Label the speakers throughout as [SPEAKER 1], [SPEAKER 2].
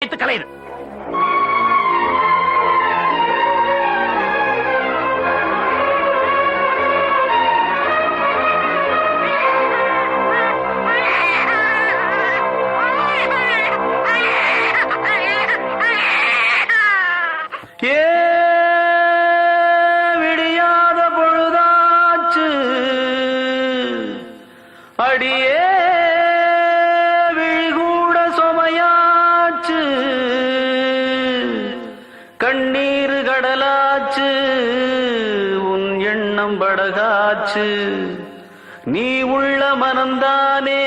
[SPEAKER 1] யோசித்து கலையுது. விடியாத பொழுதாச்சு அடியே விழிகூட சுமையாச்சு கண்ணீர் கடலாச்சு உன் எண்ணம் படகாச்சு நீ உள்ள மனந்தானே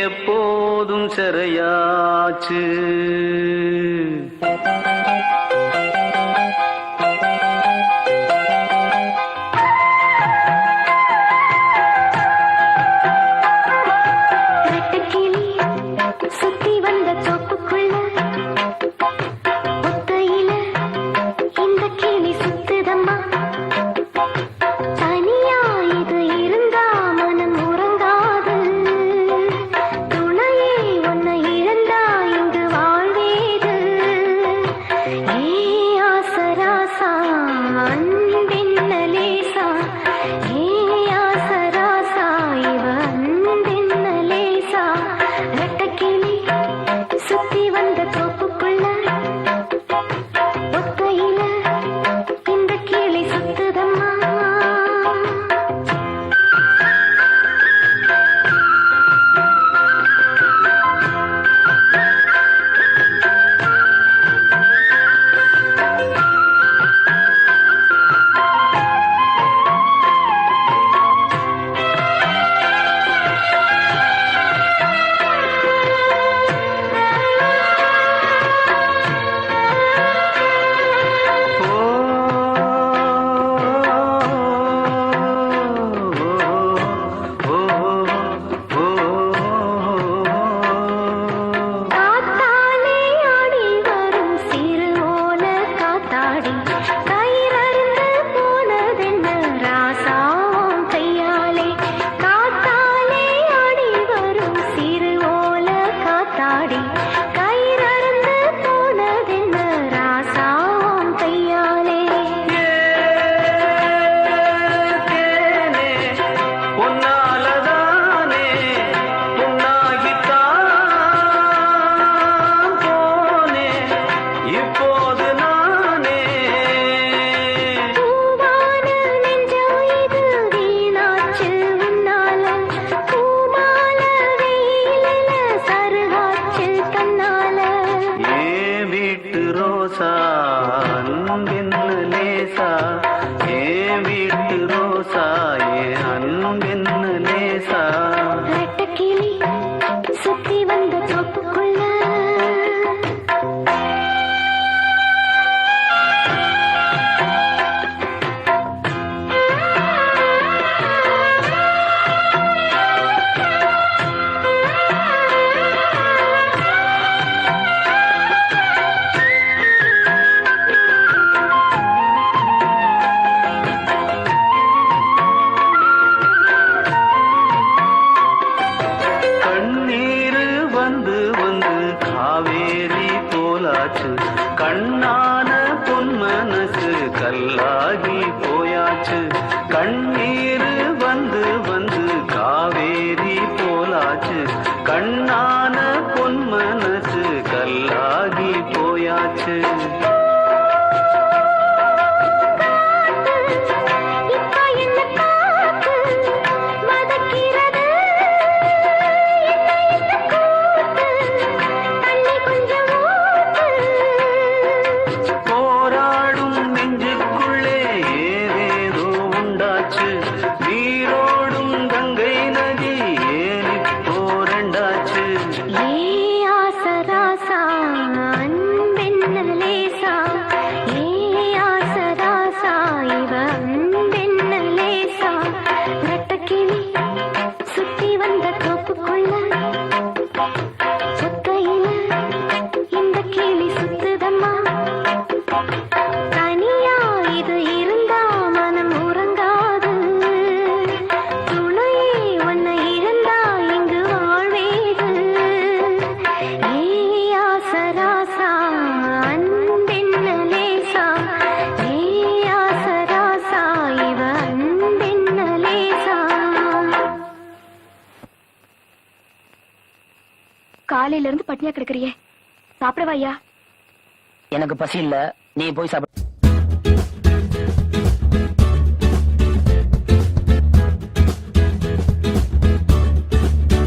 [SPEAKER 1] எப்போதும் சிறையாச்சு.
[SPEAKER 2] சுத்தி வந்த தோப்புக்குள்ள ஒத்தையில இந்த கிளி சுத்துதம்மா. தனியா இது இருந்தா மனம் உறங்காது. துணையே உன்னை இழந்தா இங்கு வாழ்வேது. ஏ ஆசராசா அன்பென்ன லேசா. ஏ ஆசராசா இவ அன்பென்ன லேசா. சுத்தி வந்த தோப்புக்குள்ள ஒத்தையில இந்த கிளி சுத்துதம்மா. சுத்தி வந்த தோப்புக்குள்ள
[SPEAKER 1] கண்ணான பொன் மனசு கல்லாகி போயாச்சு. கண்ணீர் வந்து வந்து காவேரி போலாச்சு. கண்ணான பொன் மனசு கல்லாகி போயாச்சு.
[SPEAKER 2] காலையில இருந்து பட்டினியா கிடக்குறியே, சாப்பிடவா ஐயா?
[SPEAKER 3] எனக்கு பசி இல்ல, நீ போய் சாப்பிடு.